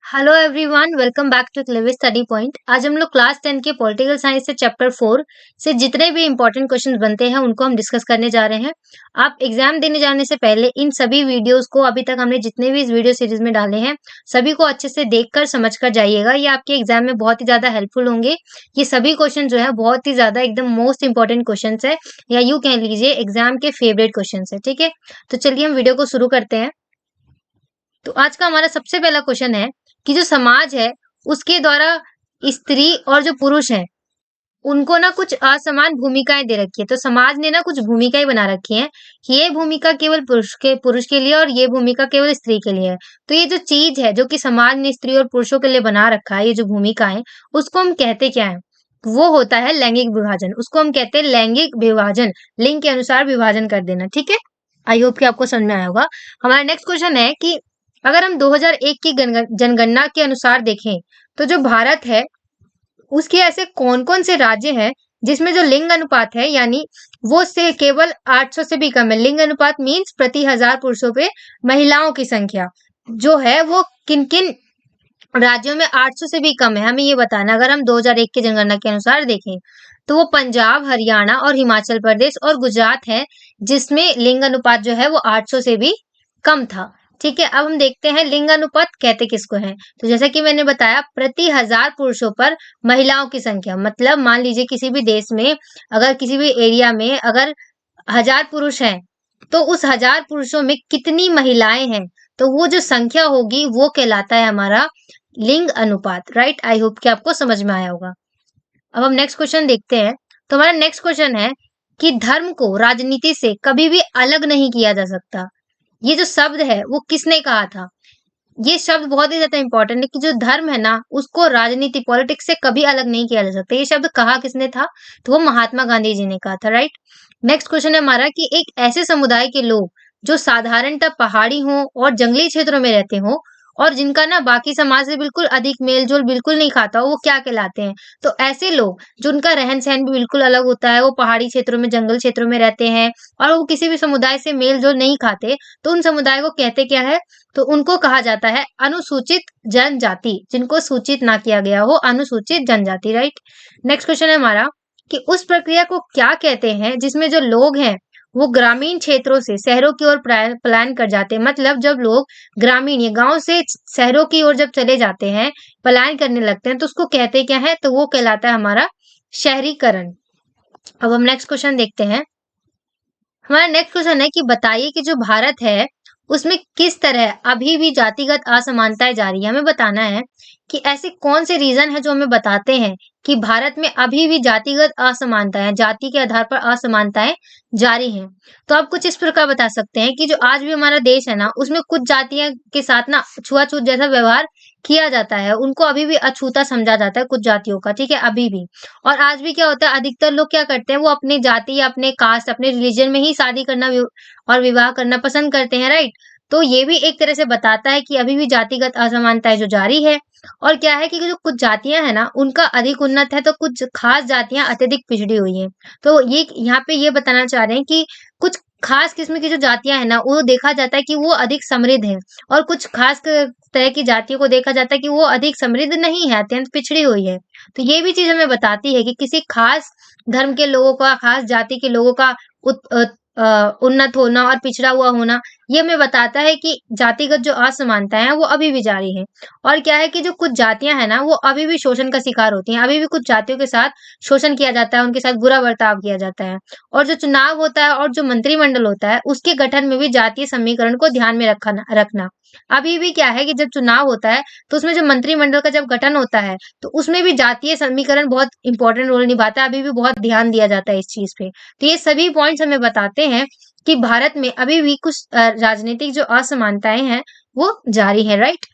Hello everyone, welcome back to clever study point. आज हम लोग क्लास 10 के पॉलिटिकल साइंस से चैप्टर 4 से जितने भी इंपॉर्टेंट क्वेश्चंस बनते हैं उनको हम डिस्कस करने जा रहे हैं। आप एग्जाम देने जाने से पहले इन सभी वीडियोस को, अभी तक हमने जितने भी इस वीडियो सीरीज में डाले हैं, सभी को अच्छे से देखकर समझकर जाइएगा। ये आपके एग्जाम में बहुत ही ज्यादा हेल्पफुल होंगे। ये सभी क्वेश्चन जो है बहुत ही ज्यादा एकदम मोस्ट इंपॉर्टेंट क्वेश्चन है, या यूं कह लीजिए एग्जाम के फेवरेट क्वेश्चन है। ठीक है, तो चलिए हम वीडियो को शुरू करते हैं। तो आज का हमारा सबसे पहला क्वेश्चन है कि जो समाज है उसके द्वारा स्त्री और जो पुरुष है उनको ना कुछ असमान भूमिकाएं दे रखी है। तो समाज ने ना कुछ भूमिकाएं बना रखी हैं कि ये भूमिका केवल पुरुष के लिए और ये भूमिका केवल स्त्री के लिए है। तो ये जो चीज है जो कि समाज ने स्त्री और पुरुषों के लिए बना रखा है, ये जो भूमिका है, उसको हम कहते क्या है? वो होता है लैंगिक विभाजन। उसको हम कहते हैं लैंगिक विभाजन। लिंग के अनुसार विभाजन कर देना। ठीक है, आई होप कि आपको समझ में आया होगा। हमारा नेक्स्ट क्वेश्चन है कि अगर हम 2001 की जनगणना के अनुसार देखें तो जो भारत है उसके ऐसे कौन कौन से राज्य हैं जिसमें जो लिंग अनुपात है यानी वो से केवल 800 से भी कम है। लिंग अनुपात मीन्स प्रति 1000 पुरुषों पे महिलाओं की संख्या जो है वो किन किन राज्यों में 800 से भी कम है, हमें ये बताना। अगर हम 2001 की जनगणना के अनुसार देखें तो वो पंजाब, हरियाणा और हिमाचल प्रदेश और गुजरात है जिसमें लिंग अनुपात जो है वो 800 से भी कम था। ठीक है, अब हम देखते हैं लिंग अनुपात कहते किसको है। तो जैसा कि मैंने बताया, प्रति 1000 पुरुषों पर महिलाओं की संख्या। मतलब मान लीजिए किसी भी देश में, अगर किसी भी एरिया में अगर 1000 पुरुष हैं तो उस 1000 पुरुषों में कितनी महिलाएं हैं, तो वो जो संख्या होगी वो कहलाता है हमारा लिंग अनुपात। राइट, आई होप कि आपको समझ में आया होगा। अब हम नेक्स्ट क्वेश्चन देखते हैं। तो हमारा नेक्स्ट क्वेश्चन है कि धर्म को राजनीति से कभी भी अलग नहीं किया जा सकता। ये जो शब्द है वो किसने कहा था? ये शब्द बहुत ही ज्यादा इंपॉर्टेंट है कि जो धर्म है ना उसको राजनीति पॉलिटिक्स से कभी अलग नहीं किया जा सकता। ये शब्द कहा किसने था? तो वो महात्मा गांधी जी ने कहा था। राइट, नेक्स्ट क्वेश्चन है हमारा कि एक ऐसे समुदाय के लोग जो साधारणतः पहाड़ी हों और जंगली क्षेत्रों में रहते हों और जिनका ना बाकी समाज से बिल्कुल अधिक मेल जोल बिल्कुल नहीं खाता हो, वो क्या कहलाते हैं? तो ऐसे लोग जो उनका रहन सहन भी बिल्कुल अलग होता है, वो पहाड़ी क्षेत्रों में, जंगल क्षेत्रों में रहते हैं और वो किसी भी समुदाय से मेल जोल नहीं खाते, तो उन समुदाय को कहते क्या है? तो उनको कहा जाता है अनुसूचित जनजाति। जिनको सूचित ना किया गया हो, अनुसूचित जनजाति। राइट, नेक्स्ट क्वेश्चन है हमारा कि उस प्रक्रिया को क्या कहते हैं जिसमें जो लोग हैं वो ग्रामीण क्षेत्रों से शहरों की ओर पलायन कर जाते हैं। मतलब जब लोग ग्रामीण या गांव से शहरों की ओर जब चले जाते हैं, पलायन करने लगते हैं, तो उसको कहते क्या है? तो वो कहलाता है हमारा शहरीकरण। अब हम नेक्स्ट क्वेश्चन देखते हैं। हमारा नेक्स्ट क्वेश्चन है कि बताइए कि जो भारत है उसमें किस तरह अभी भी जातिगत असमानताएं जारी है। हमें बताना है कि ऐसे कौन से रीजन है जो हमें बताते हैं कि भारत में अभी भी जातिगत असमानताएं, जाति के आधार पर असमानताएं जारी हैं। तो आप कुछ इस प्रकार बता सकते हैं कि जो आज भी हमारा देश है ना उसमें कुछ जातियों के साथ ना छुआछूत जैसा व्यवहार किया जाता है, उनको अभी भी अछूता समझा जाता है कुछ जातियों का। ठीक है, अभी भी। और आज भी क्या होता है, अधिकतर लोग क्या करते हैं, वो अपनी जाति या अपने कास्ट, अपने रिलीजन में ही शादी करना और विवाह करना पसंद करते हैं। राइट, तो ये भी एक तरह से बताता है कि अभी भी जातिगत असमानताएं जो जारी है। और क्या है कि जो कुछ जातियां हैं ना उनका अधिक उन्नत है, तो कुछ खास जातियां अत्यधिक पिछड़ी हुई हैं। तो ये यहाँ पे ये बताना चाह रहे हैं कि कुछ खास किस्म की जो जातियां हैं ना वो देखा जाता है कि वो अधिक समृद्ध है, और कुछ खास तरह की जातियों को देखा जाता है कि वो अधिक समृद्ध नहीं है, अत्यंत पिछड़ी हुई है। तो ये भी चीज हमें बताती है कि किसी खास धर्म के लोगों का, खास जाति के लोगों का उन्नत होना और पिछड़ा हुआ होना, ये हमें बताता है कि जातिगत जो असमानताएं हैं वो अभी भी जारी है। और क्या है कि जो कुछ जातियां हैं ना वो अभी भी शोषण का शिकार होती हैं, अभी भी कुछ जातियों के साथ शोषण किया जाता है, उनके साथ बुरा बर्ताव किया जाता है। और जो चुनाव होता है और जो मंत्रिमंडल होता है उसके गठन में भी जातीय समीकरण को ध्यान में रखना। अभी भी क्या है कि जब चुनाव होता है तो उसमें जो मंत्रिमंडल का जब गठन होता है तो उसमें भी जातीय समीकरण बहुत इंपॉर्टेंट रोल निभाता है, अभी भी बहुत ध्यान दिया जाता है इस चीज पे। तो ये सभी पॉइंट्स हमें बताते हैं कि भारत में अभी भी कुछ राजनीतिक जो असमानताएं हैं वो जारी है। राइट,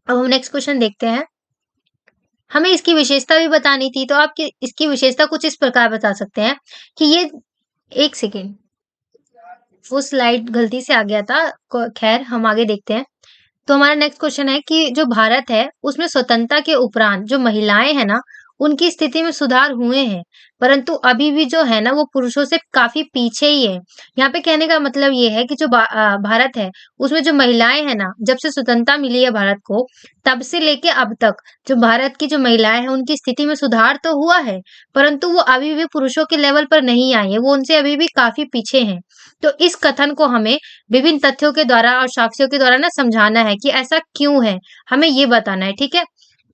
अब हम नेक्स्ट क्वेश्चन देखते हैं। हमें इसकी विशेषता भी बतानी थी, तो आप इसकी विशेषता कुछ इस प्रकार बता सकते हैं कि ये, एक सेकेंड, वो स्लाइड गलती से आ गया था, खैर हम आगे देखते हैं। तो हमारा नेक्स्ट क्वेश्चन है कि जो भारत है उसमें स्वतंत्रता के उपरांत जो महिलाएं हैं ना उनकी स्थिति में सुधार हुए हैं, परंतु अभी भी जो है ना वो पुरुषों से काफ़ी पीछे ही है। यहाँ पे कहने का मतलब ये है कि जो भारत है, उसमें जो महिलाएँ हैं ना, जब से स्वतंत्रता मिली है भारत को, तब से लेके अब तक जो भारत की जो महिलाएँ हैं, उनकी स्थिति में सुधार तो हुआ है, परंतु वो अभी भी पुरुषों के लेवल पर नहीं आई है, वो उनसे अभी भी काफ़ी पीछे हैं। तो इस कथन को हमें विभिन्न तथ्यों के द्वारा और साक्ष्यों के द्वारा ना समझाना है कि ऐसा क्यों है, हमें ये बताना है, ठीक है?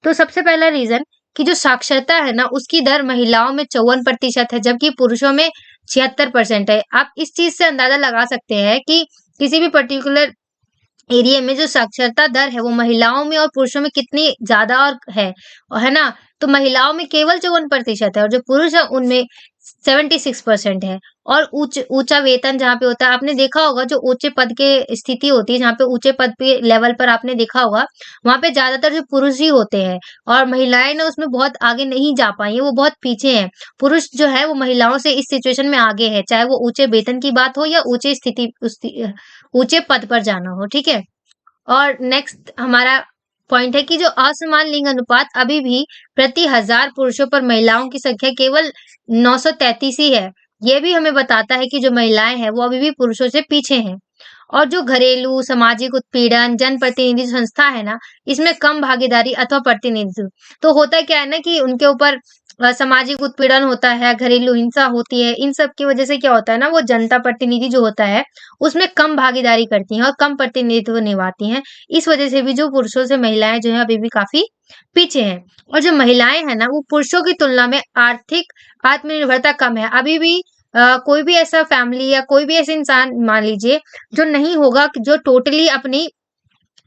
तो सबसे पहला रीज़न कि जो साक्षरता है ना, उसकी दर महिलाओं में 54% है, जबकि पुरुषों में 76% है। आप इस चीज़ से अंदाज़ा लगा सकते हैं कि किसी भी पर्टिकुलर एरिया में जो साक्षरता दर है वो महिलाओं में और पुरुषों में कितनी ज़्यादा है ना? तो महिलाओं में केवल 54% है और जो पुरुष है उनमें 76% है। और ऊँचा वेतन जहाँ पे होता है, आपने देखा होगा जो ऊँचे पद के स्थिति होती है, जहाँ पे ऊँचे पद पे लेवल पर आपने देखा होगा, वहाँ पे ज़्यादातर जो पुरुष ही होते हैं और महिलाएँ ना उसमें बहुत आगे नहीं जा पाई हैं, वो बहुत पीछे हैं। पुरुष जो है वो महिलाओं से इस सिचुएशन में आगे है, चाहे वो ऊँचे वेतन की बात हो या ऊँचे पद पर जाना हो, ठीक है? और नेक्स्ट हमारा पॉइंट है कि जो असमान लिंग अनुपात अभी भी प्रति 1000 पुरुषों पर महिलाओं की संख्या केवल 933 ही है। ये भी हमें बताता है कि जो महिलाएं हैं वो अभी भी पुरुषों से पीछे हैं। और जो घरेलू सामाजिक उत्पीड़न जनप्रतिनिधि संस्था है ना, इसमें कम भागीदारी अथवा प्रतिनिधित्व। तो होता क्या है ना कि उनके ऊपर सामाजिक उत्पीड़न होता है, घरेलू हिंसा होती है, इन सब की वजह से क्या होता है ना, वो जनता प्रतिनिधि जो होता है उसमें कम भागीदारी करती हैं और कम प्रतिनिधित्व निभाती हैं। इस वजह से भी जो पुरुषों से महिलाएं जो है अभी भी काफी पीछे हैं। और जो महिलाएं हैं ना, वो पुरुषों की तुलना में आर्थिक आत्मनिर्भरता कम है। अभी भी कोई भी ऐसा फैमिली या कोई भी ऐसे इंसान मान लीजिए जो नहीं होगा कि जो टोटली अपनी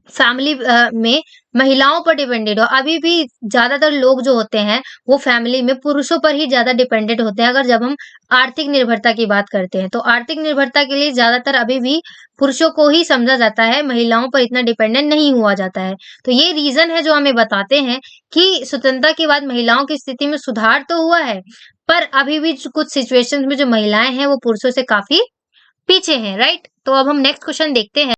फैमिली में महिलाओं पर डिपेंडेंट हो। अभी भी ज्यादातर लोग जो होते हैं वो फैमिली में पुरुषों पर ही ज्यादा डिपेंडेंट होते हैं। अगर जब हम आर्थिक निर्भरता की बात करते हैं तो आर्थिक निर्भरता के लिए ज्यादातर अभी भी पुरुषों को ही समझा जाता है, महिलाओं पर इतना डिपेंडेंट नहीं हुआ जाता है। तो ये रीजन है जो हमें बताते हैं कि स्वतंत्रता के बाद महिलाओं की स्थिति में सुधार तो हुआ है, पर अभी भी कुछ सिचुएशंस में जो महिलाएं हैं वो पुरुषों से काफी पीछे हैं, राइट? तो अब हम नेक्स्ट क्वेश्चन देखते हैं।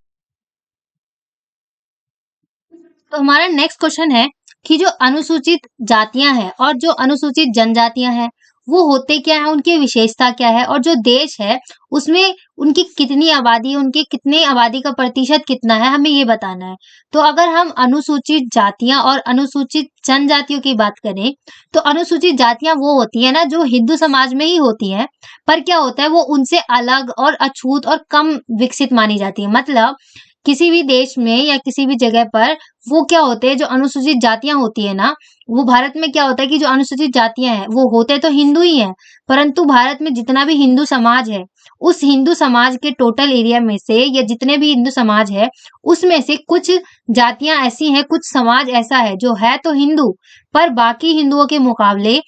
तो हमारा नेक्स्ट क्वेश्चन है कि जो अनुसूचित जातियां हैं और जो अनुसूचित जनजातियां हैं वो होते क्या है, उनकी विशेषता क्या है, और जो देश है उसमें उनकी कितनी आबादी है, उनकी कितने आबादी का प्रतिशत कितना है, हमें ये बताना है। तो अगर हम अनुसूचित जातियां और अनुसूचित जनजातियों की बात करें तो अनुसूचित जातियां वो होती है ना जो हिंदू समाज में ही होती हैं, पर क्या होता है वो उनसे अलग और अछूत और कम विकसित मानी जाती है। मतलब किसी भी देश में या किसी भी जगह पर वो क्या होते हैं, जो अनुसूचित जातियां होती है ना, वो भारत में क्या होता है कि जो अनुसूचित जातियां हैं वो होते तो हिंदू ही हैं, परंतु भारत में जितना भी हिंदू समाज है उस हिंदू समाज के टोटल एरिया में से या जितने भी हिंदू समाज है उसमें से कुछ जातियां ऐसी हैं, कुछ समाज ऐसा है जो है तो हिंदू पर बाकी हिंदुओं के मुकाबले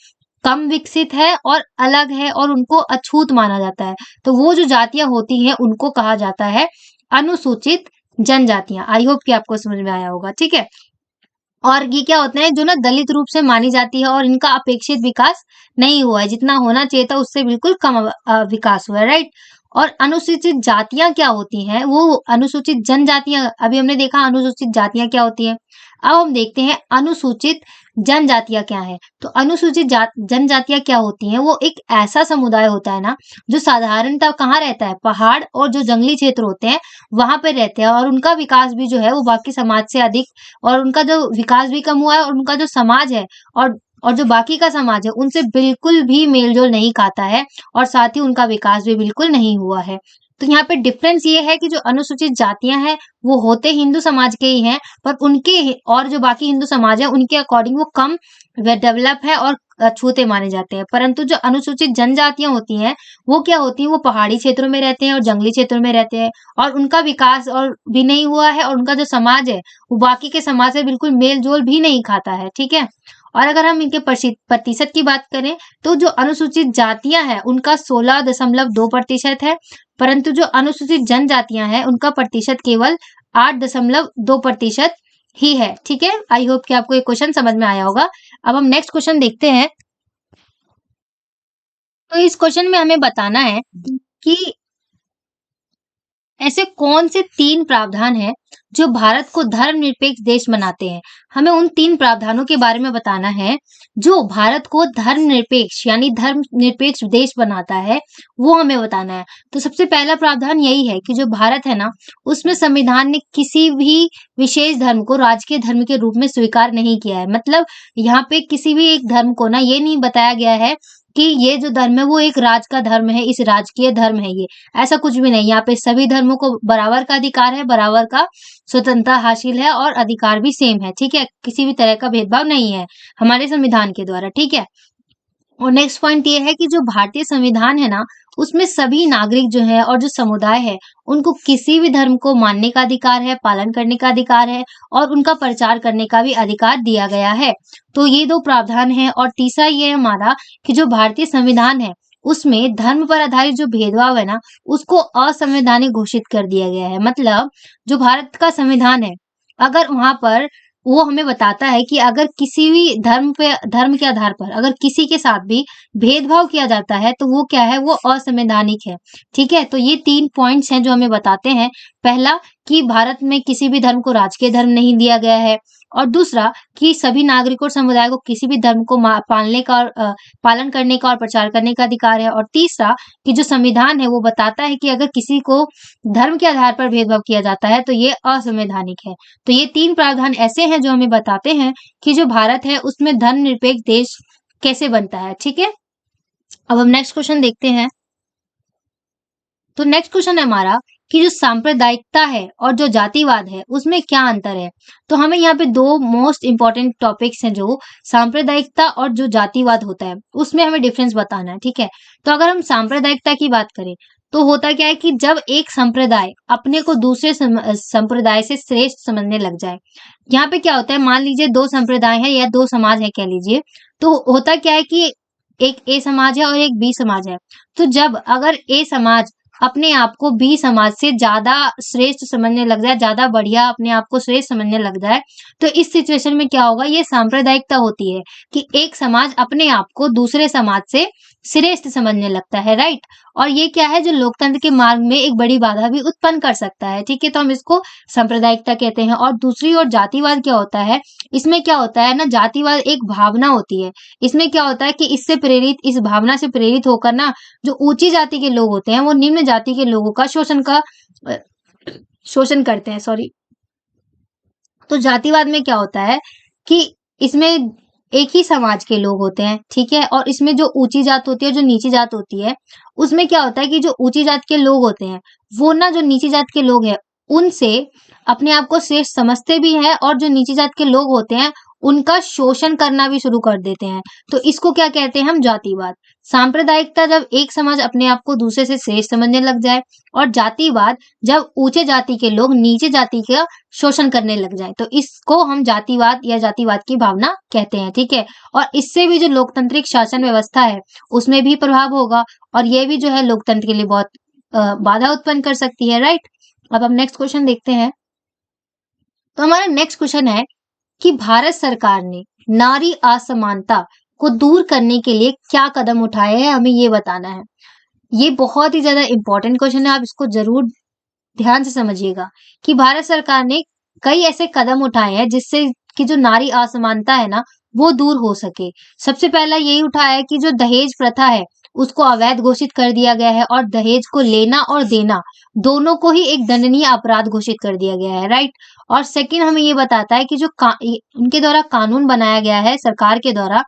कम विकसित है और अलग है और उनको अछूत माना जाता है। तो वो जो जातियां होती हैं उनको कहा जाता है अनुसूचित जनजातियां। आई होप कि आपको समझ में आया होगा, ठीक है? और ये क्या होता है जो ना दलित रूप से मानी जाती है और इनका अपेक्षित विकास नहीं हुआ है, जितना होना चाहिए था उससे बिल्कुल कम विकास हुआ है, राइट? और अनुसूचित जातियां क्या होती हैं, वो अनुसूचित जनजातियां, अभी हमने देखा अनुसूचित जातियां क्या होती हैं। अब हम देखते हैं अनुसूचित जनजातियां क्या है। तो अनुसूचित जनजातियां क्या होती हैं, वो एक ऐसा समुदाय होता है ना जो साधारणतः कहाँ रहता है, पहाड़ और जो जंगली क्षेत्र होते हैं वहां पे रहते हैं, और उनका विकास भी जो है वो बाकी समाज से अधिक, और उनका जो विकास भी कम हुआ है और उनका जो समाज है और जो बाकी का समाज है उनसे बिल्कुल भी मेलजोल नहीं खाता है, और साथ ही उनका विकास भी बिल्कुल नहीं हुआ है। तो यहाँ पे डिफरेंस ये है कि जो अनुसूचित जातियां हैं वो होते हिंदू समाज के ही हैं, पर उनके और जो बाकी हिंदू समाज है उनके अकॉर्डिंग वो कम डेवलप है और छूते माने जाते हैं। परंतु जो अनुसूचित जनजातियां होती हैं वो क्या होती हैं, वो पहाड़ी क्षेत्रों में रहते हैं और जंगली क्षेत्रों में रहते हैं, और उनका विकास और भी नहीं हुआ है, और उनका जो समाज है वो बाकी के समाज से बिल्कुल मेल जोल भी नहीं खाता है, ठीक है? और अगर हम इनके प्रतिशत की बात करें तो जो अनुसूचित जातियां हैं उनका 16.2% है, परंतु जो अनुसूचित जनजातियां हैं उनका प्रतिशत केवल 8.2% ही है, ठीक है? आई होप कि आपको ये क्वेश्चन समझ में आया होगा। अब हम नेक्स्ट क्वेश्चन देखते हैं। तो इस क्वेश्चन में हमें बताना है कि ऐसे कौन से 3 प्रावधान हैं जो भारत को धर्मनिरपेक्ष देश बनाते हैं। हमें उन 3 प्रावधानों के बारे में बताना है जो भारत को धर्मनिरपेक्ष यानी धर्मनिरपेक्ष देश बनाता है, वो हमें बताना है। तो सबसे पहला प्रावधान यही है कि जो भारत है ना, उसमें संविधान ने किसी भी विशेष धर्म को राजकीय धर्म के रूप में स्वीकार नहीं किया है। मतलब यहाँ पे किसी भी एक धर्म को ना ये नहीं बताया गया है कि ये जो धर्म है वो एक राज का धर्म है, इस राजकीय धर्म है ये, ऐसा कुछ भी नहीं। यहाँ पे सभी धर्मों को बराबर का अधिकार है, बराबर का स्वतंत्रता हासिल है और अधिकार भी सेम है, ठीक है? किसी भी तरह का भेदभाव नहीं है हमारे संविधान के द्वारा, ठीक है? और नेक्स्ट पॉइंट ये है कि जो भारतीय संविधान है ना, उसमें सभी नागरिक जो है और जो समुदाय है, उनको किसी भी धर्म को मानने का अधिकार है, पालन करने का अधिकार है और उनका प्रचार करने का भी अधिकार दिया गया है। तो ये 2 प्रावधान है। और तीसरा ये है हमारा कि जो भारतीय संविधान है, उसमें धर्म पर आधारित जो भेदभाव है ना, उसको असंवैधानिक घोषित कर दिया गया है। मतलब जो भारत का संविधान है, अगर वहाँ पर वो हमें बताता है कि अगर किसी भी धर्म के आधार पर अगर किसी के साथ भी भेदभाव किया जाता है तो वो क्या है, वो असंवैधानिक है, ठीक है? तो ये 3 पॉइंट्स हैं जो हमें बताते हैं। पहला कि भारत में किसी भी धर्म को राजकीय धर्म नहीं दिया गया है और दूसरा कि सभी नागरिकों और समुदाय को किसी भी धर्म को पालने का और पालन करने का और प्रचार करने का अधिकार है और तीसरा कि जो संविधान है वो बताता है कि अगर किसी को धर्म के आधार पर भेदभाव किया जाता है तो ये असंवैधानिक है। तो ये 3 प्रावधान ऐसे हैं जो हमें बताते हैं कि जो भारत है उसमें धर्मनिरपेक्ष देश कैसे बनता है, ठीक है? अब हम नेक्स्ट क्वेश्चन देखते हैं। तो नेक्स्ट क्वेश्चन है हमारा कि जो सांप्रदायिकता है और जो जातिवाद है उसमें क्या अंतर है। तो हमें यहाँ पे 2 मोस्ट इंपॉर्टेंट टॉपिक्स हैं, जो सांप्रदायिकता और जो जातिवाद होता है उसमें हमें डिफरेंस बताना है, ठीक है? तो अगर हम सांप्रदायिकता की बात करें तो होता क्या है कि जब एक संप्रदाय अपने को दूसरे संप्रदाय से श्रेष्ठ समझने लग जाए। यहाँ पे क्या होता है, मान लीजिए 2 संप्रदाय है या 2 समाज है कह लीजिए, तो होता क्या है कि एक ए समाज है और एक बी समाज है। तो जब अगर ए समाज अपने आप को बी समाज से ज्यादा श्रेष्ठ समझने लग जाए, ज्यादा बढ़िया अपने आप को श्रेष्ठ समझने लग जाए, तो इस सिचुएशन में क्या होगा, ये सांप्रदायिकता होती है कि एक समाज अपने आप को दूसरे समाज से श्रेष्ठ समझने लगता है, राइट? और ये क्या है, जो लोकतंत्र के मार्ग में एक बड़ी बाधा भी उत्पन्न कर सकता है, ठीक है? तो हम इसको सांप्रदायिकता कहते हैं। और दूसरी ओर जातिवाद क्या होता है, इसमें क्या होता है ना, जातिवाद एक भावना होती है। इसमें क्या होता है कि इस भावना से प्रेरित होकर ना जो ऊंची जाति के लोग होते हैं वो निम्न जाति के लोगों का शोषण करते हैं, सॉरी। तो जातिवाद में क्या होता है कि इसमें एक ही समाज के लोग होते हैं, ठीक है? और इसमें जो ऊंची जात होती है, जो नीची जात होती है, उसमें क्या होता है कि जो ऊंची जात के लोग होते हैं वो ना जो नीची जात के लोग हैं उनसे अपने आप को श्रेष्ठ समझते भी हैं और जो नीची जात के लोग होते हैं उनका शोषण करना भी शुरू कर देते हैं। तो इसको क्या कहते हैं हम, जातिवाद। सांप्रदायिकता जब एक समाज अपने आप को दूसरे से श्रेष्ठ समझने लग जाए और जातिवाद जब ऊंचे जाति के लोग नीचे जाति का शोषण करने लग जाए, तो इसको हम जातिवाद या जातिवाद की भावना कहते हैं, ठीक है? और इससे भी जो लोकतांत्रिक शासन व्यवस्था है उसमें भी प्रभाव होगा और ये भी जो है लोकतंत्र के लिए बहुत बाधा उत्पन्न कर सकती है, राइट? अब हम नेक्स्ट क्वेश्चन देखते हैं। तो हमारा नेक्स्ट क्वेश्चन है कि भारत सरकार ने नारी असमानता को दूर करने के लिए क्या कदम उठाए हैं, हमें ये बताना है। ये बहुत ही ज्यादा इंपॉर्टेंट क्वेश्चन है, आप इसको जरूर ध्यान से समझिएगा कि भारत सरकार ने कई ऐसे कदम उठाए हैं जिससे कि जो नारी असमानता है ना वो दूर हो सके। सबसे पहला यही उठाया है कि जो दहेज प्रथा है उसको अवैध घोषित कर दिया गया है और दहेज को लेना और देना दोनों को ही एक दंडनीय अपराध घोषित कर दिया गया है, राइट? और सेकंड हमें ये बताता है कि जो उनके द्वारा कानून बनाया गया है, सरकार के द्वारा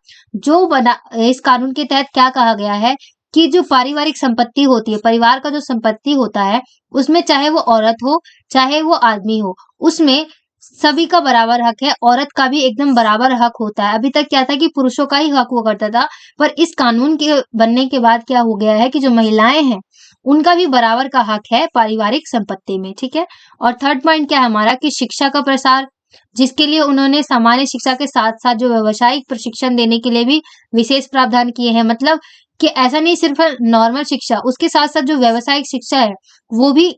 इस कानून के तहत क्या कहा गया है कि जो पारिवारिक संपत्ति होती है, परिवार का जो संपत्ति होता है, उसमें चाहे वो औरत हो, चाहे वो आदमी हो, उसमें सभी का बराबर हक है। औरत का भी एकदम बराबर हक होता है। अभी तक क्या था कि पुरुषों का ही हक हुआ करता था, पर इस कानून के बनने के बाद क्या हो गया है कि जो महिलाएं हैं उनका भी बराबर का हक है पारिवारिक संपत्ति में, ठीक है? और थर्ड पॉइंट क्या है हमारा कि शिक्षा का प्रसार, जिसके लिए उन्होंने सामान्य शिक्षा के साथ साथ जो व्यावसायिक प्रशिक्षण देने के लिए भी विशेष प्रावधान किए हैं। मतलब कि ऐसा नहीं सिर्फ नॉर्मल शिक्षा, उसके साथ साथ जो व्यावसायिक शिक्षा है वो भी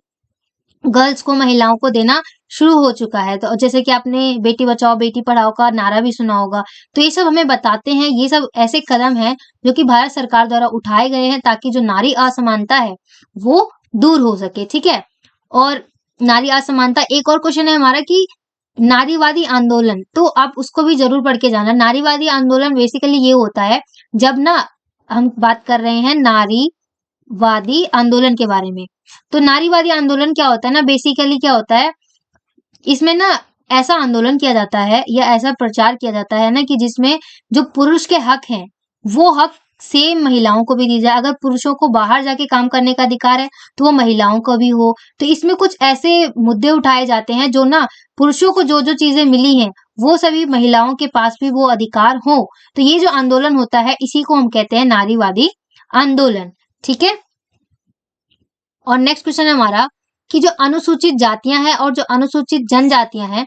गर्ल्स को, महिलाओं को देना शुरू हो चुका है। तो जैसे कि आपने बेटी बचाओ बेटी पढ़ाओ का नारा भी सुना होगा। तो ये सब हमें बताते हैं, ये सब ऐसे कदम हैं जो कि भारत सरकार द्वारा उठाए गए हैं ताकि जो नारी असमानता है वो दूर हो सके, ठीक है? और नारी असमानता। एक और क्वेश्चन है हमारा कि नारीवादी आंदोलन, तो आप उसको भी जरूर पढ़ के जाना। नारीवादी आंदोलन बेसिकली ये होता है जब ना हम बात कर रहे हैं नारीवादी आंदोलन के बारे में। तो नारीवादी आंदोलन क्या होता है ना, बेसिकली क्या होता है, इसमें ना ऐसा आंदोलन किया जाता है या ऐसा प्रचार किया जाता है ना कि जिसमें जो पुरुष के हक हैं वो हक सेम महिलाओं को भी दी जाए। अगर पुरुषों को बाहर जाके काम करने का अधिकार है तो वो महिलाओं को भी हो। तो इसमें कुछ ऐसे मुद्दे उठाए जाते हैं जो ना पुरुषों को जो जो चीजें मिली हैं वो सभी महिलाओं के पास भी वो अधिकार हो। तो ये जो आंदोलन होता है इसी को हम कहते हैं नारीवादी आंदोलन। ठीक है। और नेक्स्ट क्वेश्चन है हमारा कि जो अनुसूचित जातियां हैं और जो अनुसूचित जनजातियां हैं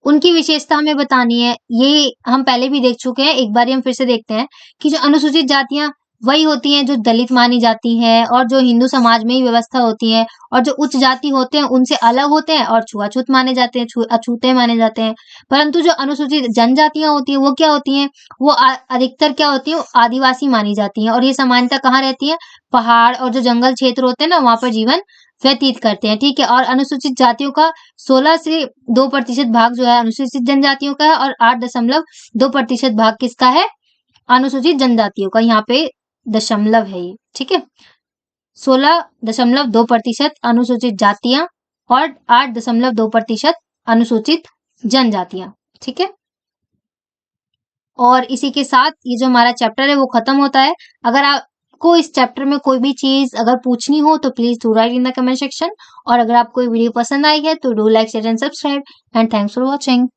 उनकी विशेषता हमें बतानी है। ये हम पहले भी देख चुके हैं, एक बार हम फिर से देखते हैं कि जो अनुसूचित जातियां वही होती हैं जो दलित मानी जाती हैं और जो हिंदू समाज में ही व्यवस्था होती है, और जो उच्च जाति होते हैं उनसे अलग होते हैं और छुआछूत माने जाते हैं, अछूते माने जाते हैं। परंतु जो अनुसूचित जनजातियां होती हैं वो क्या होती हैं, वो अधिकतर क्या होती है, वो आदिवासी मानी जाती हैं। और ये समानता कहाँ रहती है, पहाड़ और जो जंगल क्षेत्र होते हैं ना वहां पर जीवन व्यतीत करते हैं। ठीक है। और अनुसूचित जातियों का 16 से 2% भाग जो है अनुसूचित जनजातियों का है और 8.2% भाग किसका है, अनुसूचित जनजातियों का। यहाँ पे दशमलव है ये। ठीक है। 16.2% अनुसूचित जातियां और 8.2% अनुसूचित जनजातियां। ठीक है। और इसी के साथ ये जो हमारा चैप्टर है वो खत्म होता है। अगर आपको इस चैप्टर में कोई भी चीज अगर पूछनी हो तो please do right in the comment section. और अगर आपको ये वीडियो पसंद आई है तो do like share and subscribe and thanks for watching.